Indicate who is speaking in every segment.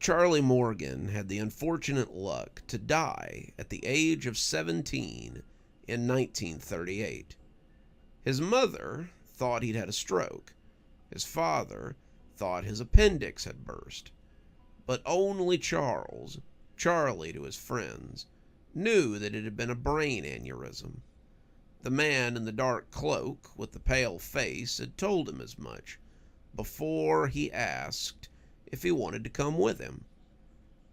Speaker 1: Charlie Morgan had the unfortunate luck to die at the age of 17 in 1938. His mother thought he'd had a stroke. His father thought his appendix had burst. But only Charlie to his friends, knew that it had been a brain aneurysm. The man in the dark cloak with the pale face had told him as much before he asked if he wanted to come with him.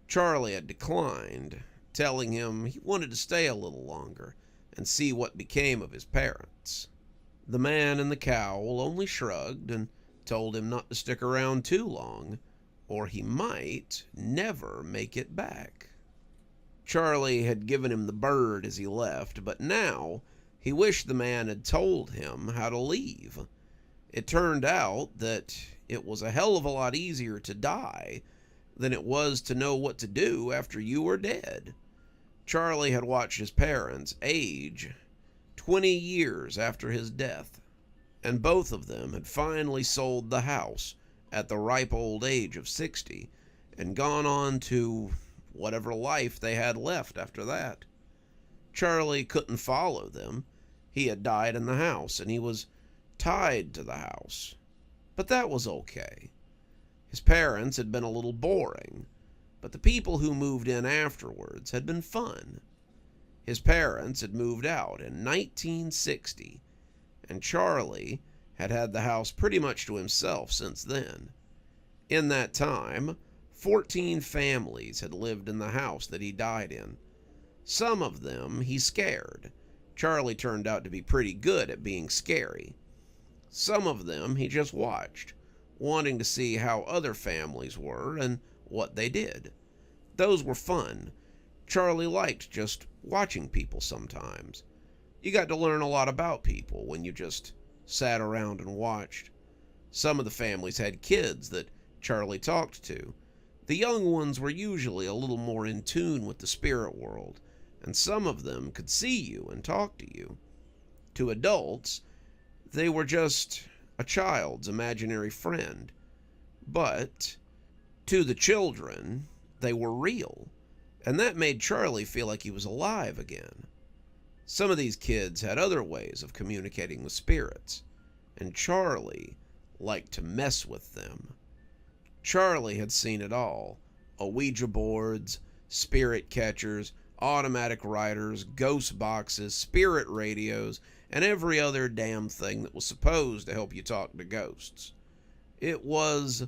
Speaker 1: Charlie had declined, telling him he wanted to stay a little longer and see what became of his parents. The man in the cowl only shrugged and told him not to stick around too long, or he might never make it back. Charlie had given him the bird as he left, but now he wished the man had told him how to leave. It turned out that it was a hell of a lot easier to die than it was to know what to do after you were dead. Charlie had watched his parents age 20 years after his death, and both of them had finally sold the house at the ripe old age of 60 and gone on to whatever life they had left after that. Charlie couldn't follow them. He had died in the house, and he was tied to the house. But that was okay. His parents had been a little boring, but the people who moved in afterwards had been fun. His parents had moved out in 1960, and Charlie had had the house pretty much to himself since then. In that time, 14 families had lived in the house that he died in. Some of them he scared. Charlie turned out to be pretty good at being scary. Some of them he just watched, wanting to see how other families were and what they did. Those were fun. Charlie liked just watching people sometimes. You got to learn a lot about people when you just sat around and watched. Some of the families had kids that Charlie talked to. The young ones were usually a little more in tune with the spirit world, and some of them could see you and talk to you. To adults, they were just a child's imaginary friend. But to the children, they were real, and that made Charlie feel like he was alive again. Some of these kids had other ways of communicating with spirits, and Charlie liked to mess with them. Charlie had seen it all: Ouija boards, spirit catchers, automatic writers, ghost boxes, spirit radios, and every other damn thing that was supposed to help you talk to ghosts. It was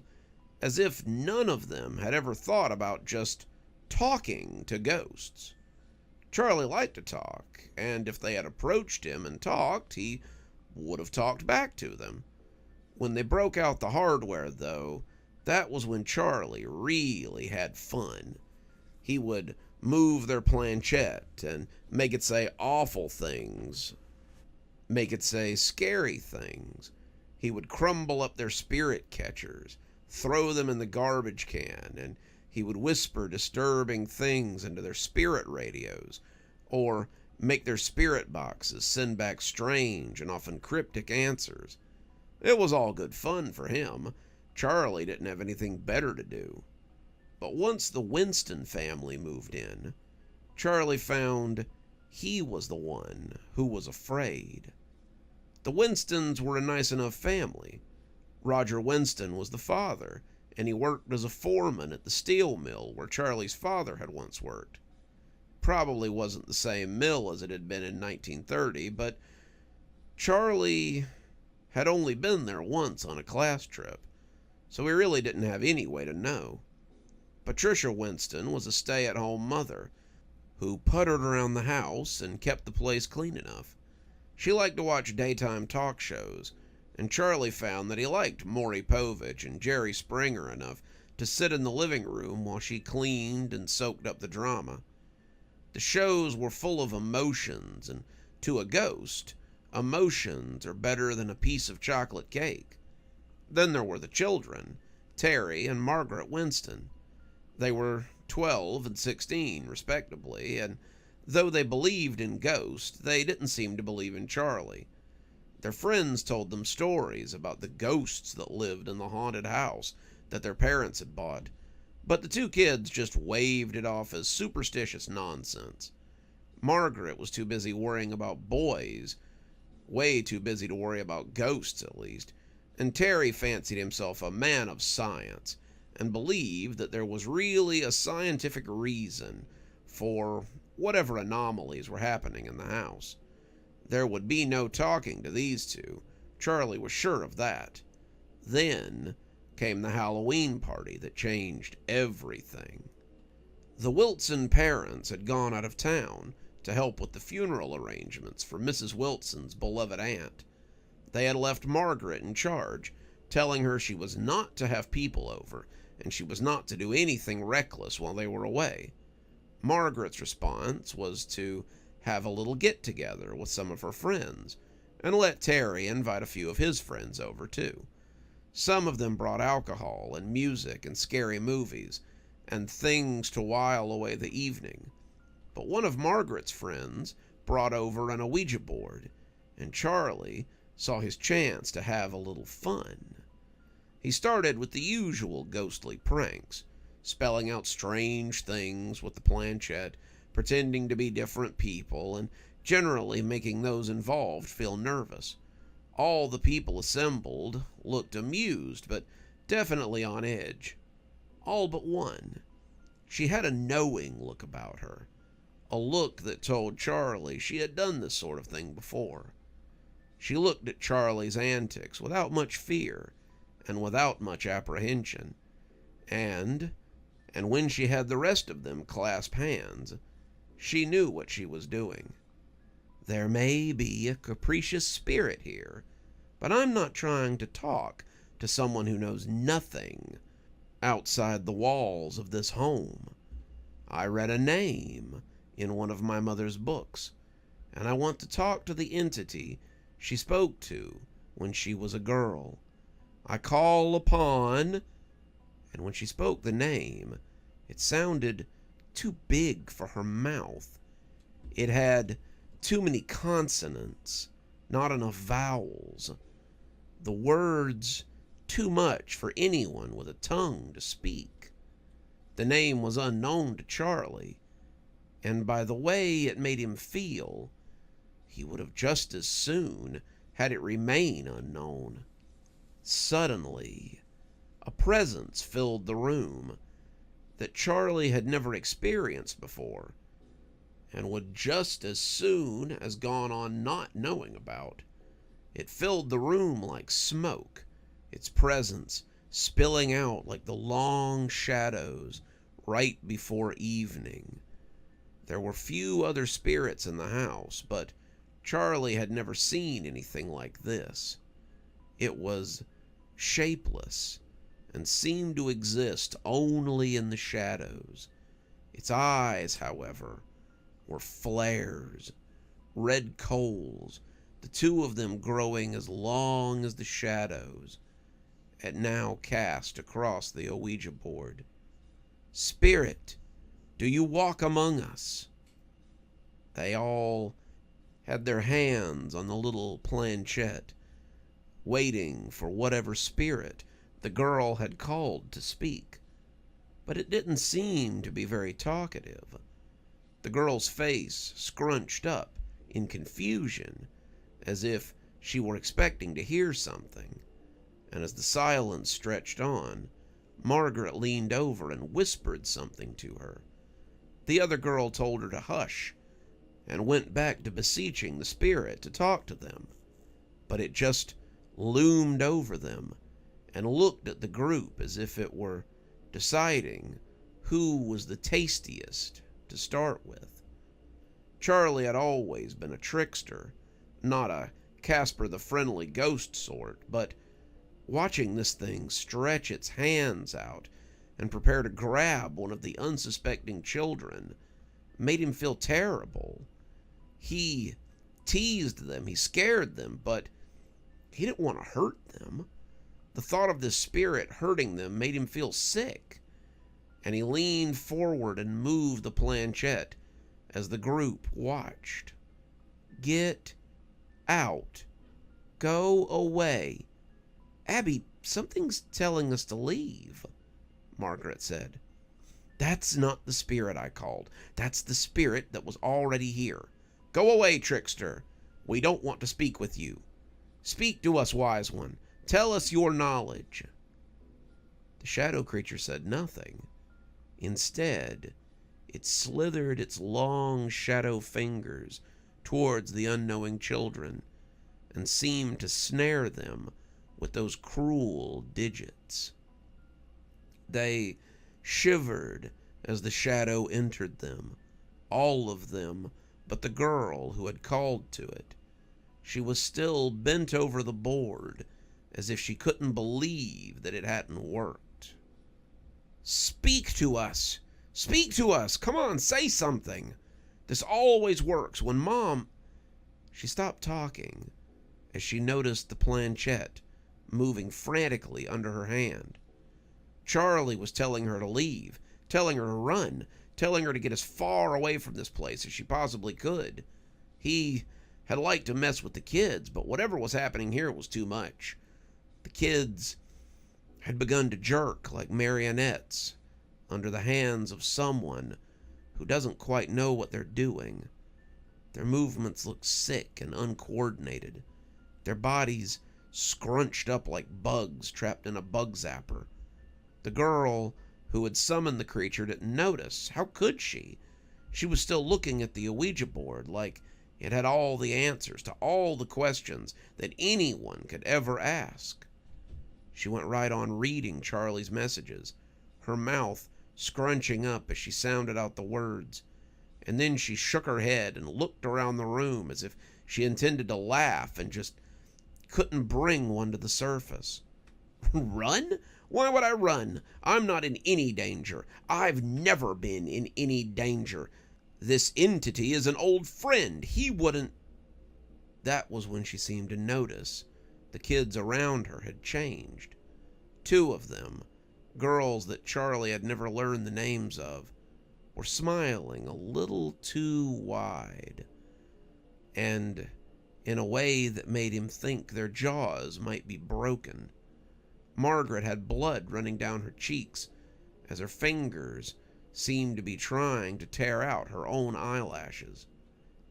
Speaker 1: as if none of them had ever thought about just talking to ghosts. Charlie liked to talk, and if they had approached him and talked, he would have talked back to them. When they broke out the hardware, though, that was when Charlie really had fun. He would move their planchette and make it say awful things, make it say scary things. He would crumble up their spirit catchers, throw them in the garbage can, and he would whisper disturbing things into their spirit radios, or make their spirit boxes send back strange and often cryptic answers. It was all good fun for him. Charlie didn't have anything better to do. But once the Winston family moved in, Charlie found he was the one who was afraid. The Winstons were a nice enough family. Roger Winston was the father, and he worked as a foreman at the steel mill where Charlie's father had once worked. Probably wasn't the same mill as it had been in 1930, but Charlie had only been there once on a class trip, so he really didn't have any way to know. Patricia Winston was a stay-at-home mother who puttered around the house and kept the place clean enough. She liked to watch daytime talk shows, and Charlie found that he liked Maury Povich and Jerry Springer enough to sit in the living room while she cleaned and soaked up the drama. The shows were full of emotions, and to a ghost, emotions are better than a piece of chocolate cake. Then there were the children, Terry and Margaret Winston. They were 12 and 16, respectively, and though they believed in ghosts, they didn't seem to believe in Charlie. Their friends told them stories about the ghosts that lived in the haunted house that their parents had bought, But the two kids just waved it off as superstitious nonsense. Margaret was too busy worrying about boys, way too busy to worry about ghosts at least, and Terry fancied himself a man of science and believed that there was really a scientific reason for whatever anomalies were happening in the house. There would be no talking to these two. Charlie was sure of that. Then came the Halloween party that changed everything. The Wilson parents had gone out of town to help with the funeral arrangements for Mrs. Wilson's beloved aunt. They had left Margaret in charge, telling her she was not to have people over and she was not to do anything reckless while they were away. Margaret's response was to have a little get-together with some of her friends and let Terry invite a few of his friends over too. Some of them brought alcohol and music and scary movies and things to while away the evening. But one of Margaret's friends brought over an Ouija board, and Charlie saw his chance to have a little fun. He started with the usual ghostly pranks, spelling out strange things with the planchette, pretending to be different people, and generally making those involved feel nervous. All the people assembled looked amused, but definitely on edge. All but one. She had a knowing look about her, a look that told Charlie she had done this sort of thing before. She looked at Charlie's antics without much fear and without much apprehension, and when she had the rest of them clasp hands, she knew what she was doing. There may be a capricious spirit here, but I'm not trying to talk to someone who knows nothing outside the walls of this home. I read a name in one of my mother's books, and I want to talk to the entity she spoke to when she was a girl. I call upon, and when she spoke the name, it sounded too big for her mouth. It had too many consonants, not enough vowels. The words too much for anyone with a tongue to speak. The name was unknown to Charlie, and by the way it made him feel, he would have just as soon had it remain unknown. Suddenly, a presence filled the room that Charlie had never experienced before, and would just as soon has gone on not knowing about. It filled the room like smoke, its presence spilling out like the long shadows right before evening. There were few other spirits in the house, but Charlie had never seen anything like this. It was shapeless and seemed to exist only in the shadows. Its eyes, however, were flares, red coals, the two of them growing as long as the shadows, it now cast across the Ouija board. Spirit, do you walk among us? They all had their hands on the little planchette, waiting for whatever spirit the girl had called to speak. But it didn't seem to be very talkative. The girl's face scrunched up in confusion, as if she were expecting to hear something, and as the silence stretched on, Margaret leaned over and whispered something to her. The other girl told her to hush, and went back to beseeching the spirit to talk to them, but it just loomed over them and looked at the group as if it were deciding who was the tastiest to start with. Charlie had always been a trickster, not a Casper the Friendly Ghost sort, but watching this thing stretch its hands out and prepare to grab one of the unsuspecting children made him feel terrible. He teased them, he scared them, but he didn't want to hurt them. The thought of this spirit hurting them made him feel sick, and he leaned forward and moved the planchette as the group watched. Get out. Go away. Abby, something's telling us to leave, Margaret said. That's not the spirit I called. That's the spirit that was already here. Go away, trickster. We don't want to speak with you. Speak to us, wise one. Tell us your knowledge. The shadow creature said nothing. Instead, it slithered its long shadow fingers towards the unknowing children and seemed to snare them with those cruel digits. They shivered as the shadow entered them, all of them but the girl who had called to it. She was still bent over the board, as if she couldn't believe that it hadn't worked. Speak to us! Speak to us! Come on, say something! This always works when Mom... She stopped talking as she noticed the planchette moving frantically under her hand. Charlie was telling her to leave, telling her to run, telling her to get as far away from this place as she possibly could. He had liked to mess with the kids, but whatever was happening here was too much. The kids had begun to jerk like marionettes under the hands of someone who doesn't quite know what they're doing. Their movements looked sick and uncoordinated, their bodies scrunched up like bugs trapped in a bug zapper. The girl who had summoned the creature didn't notice. How could she? She was still looking at the Ouija board like it had all the answers to all the questions that anyone could ever ask. She went right on reading Charlie's messages, her mouth scrunching up as she sounded out the words, and then she shook her head and looked around the room as if she intended to laugh and just couldn't bring one to the surface. Run? Why would I run? I'm not in any danger. I've never been in any danger. This entity is an old friend. He wouldn't... That was when she seemed to notice the kids around her had changed. Two of them, girls that Charlie had never learned the names of, were smiling a little too wide, and in a way that made him think their jaws might be broken. Margaret had blood running down her cheeks as her fingers seemed to be trying to tear out her own eyelashes.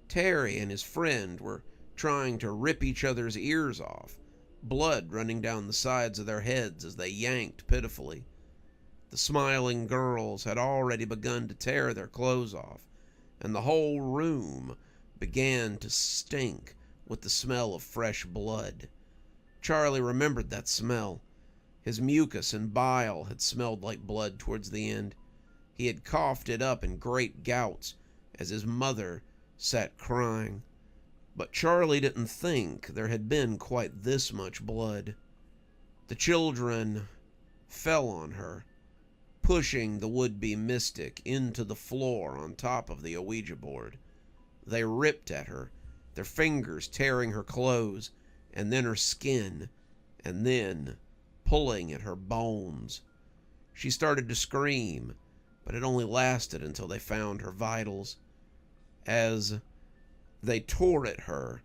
Speaker 1: Terry and his friend were trying to rip each other's ears off, blood running down the sides of their heads as they yanked pitifully. The smiling girls had already begun to tear their clothes off, and the whole room began to stink with the smell of fresh blood. Charlie remembered that smell. His mucus and bile had smelled like blood towards the end. He had coughed it up in great gouts as his mother sat crying. But Charlie didn't think there had been quite this much blood. The children fell on her, pushing the would-be mystic into the floor on top of the Ouija board. They ripped at her, their fingers tearing her clothes, and then her skin, and then pulling at her bones. She started to scream, but it only lasted until they found her vitals. As they tore at her,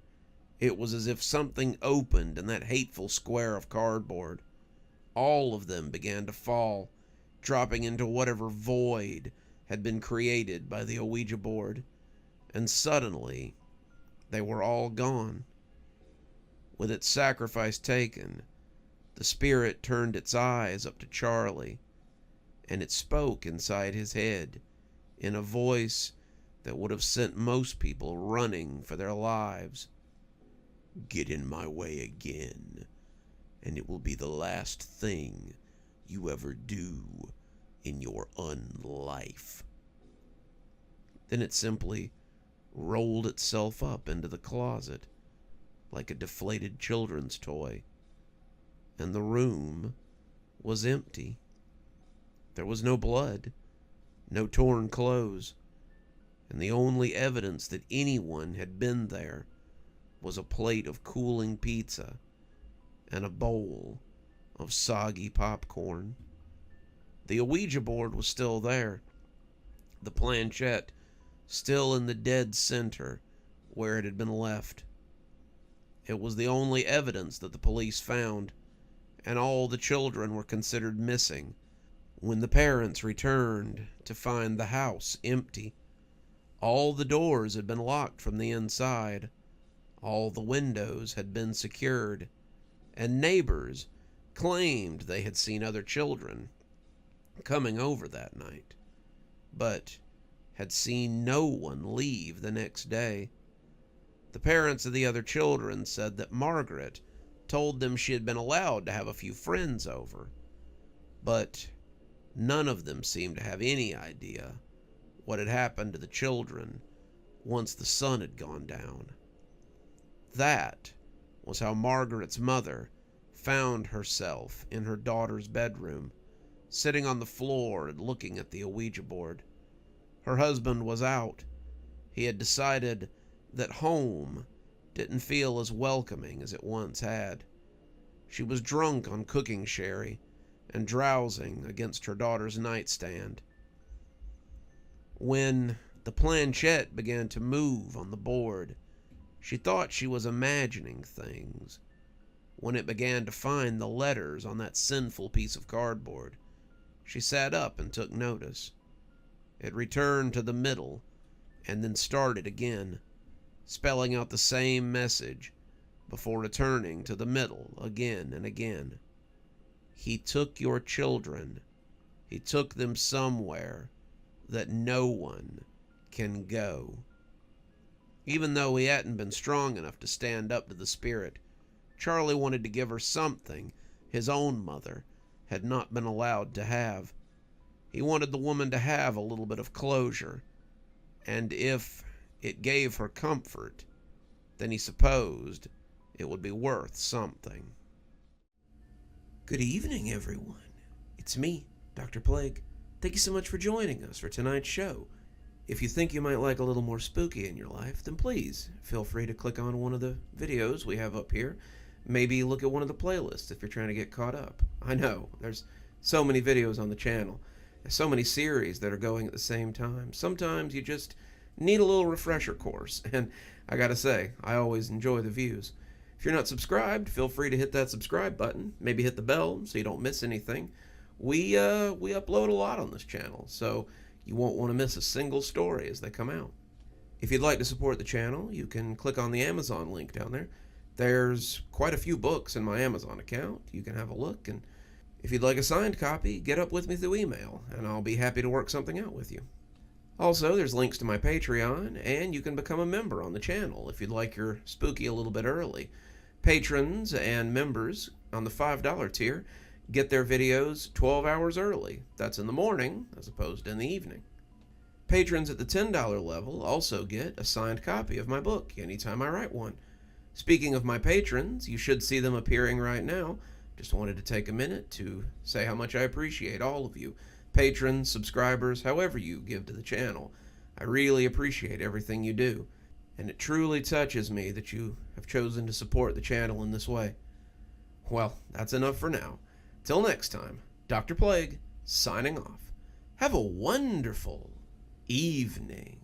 Speaker 1: it was as if something opened in that hateful square of cardboard. All of them began to fall, dropping into whatever void had been created by the Ouija board, and suddenly they were all gone. With its sacrifice taken, the spirit turned its eyes up to Charlie, and it spoke inside his head in a voice that would have sent most people running for their lives. Get in my way again, and it will be the last thing you ever do in your unlife. Then it simply rolled itself up into the closet like a deflated children's toy, and the room was empty. There was no blood, no torn clothes, and the only evidence that anyone had been there was a plate of cooling pizza and a bowl of soggy popcorn. The Ouija board was still there, the planchette still in the dead center where it had been left. It was the only evidence that the police found, and all the children were considered missing when the parents returned to find the house empty. All the doors had been locked from the inside, all the windows had been secured, and neighbors claimed they had seen other children coming over that night, but had seen no one leave the next day. The parents of the other children said that Margaret told them she had been allowed to have a few friends over, but none of them seemed to have any idea what had happened to the children once the sun had gone down. That was how Margaret's mother found herself in her daughter's bedroom, sitting on the floor and looking at the Ouija board. Her husband was out. He had decided that home didn't feel as welcoming as it once had. She was drunk on cooking sherry and drowsing against her daughter's nightstand. When the planchette began to move on the board, she thought she was imagining things. When it began to find the letters on that sinful piece of cardboard, she sat up and took notice. It returned to the middle and then started again, spelling out the same message before returning to the middle again and again. He took your children. He took them somewhere that no one can go. Even though he hadn't been strong enough to stand up to the spirit, Charlie wanted to give her something his own mother had not been allowed to have. He wanted the woman to have a little bit of closure, and if it gave her comfort, then he supposed it would be worth something. Good evening, everyone. It's me, Dr. Plague. Thank you so much for joining us for tonight's show. If you think you might like a little more spooky in your life, then please feel free to click on one of the videos we have up here. Maybe look at one of the playlists if you're trying to get caught up. I know, there's so many videos on the channel. There's so many series that are going at the same time. Sometimes you just need a little refresher course, and I gotta say, I always enjoy the views. If you're not subscribed, feel free to hit that subscribe button. Maybe hit the bell so you don't miss anything. We upload a lot on this channel, so you won't want to miss a single story as they come out. If you'd like to support the channel, you can click on the Amazon link down there. There's quite a few books in my Amazon account. You can have a look, and if you'd like a signed copy, get up with me through email, and I'll be happy to work something out with you. Also, there's links to my Patreon, and you can become a member on the channel if you'd like your spooky a little bit early. Patrons and members on the $5 tier get their videos 12 hours early. That's in the morning as opposed to in the evening. Patrons at the $10 level also get a signed copy of my book anytime I write one. Speaking of my patrons, you should see them appearing right now. Just wanted to take a minute to say how much I appreciate all of you. Patrons, subscribers, however you give to the channel. I really appreciate everything you do, and it truly touches me that you have chosen to support the channel in this way. Well, that's enough for now. Till next time, Dr. Plague, signing off. Have a wonderful evening.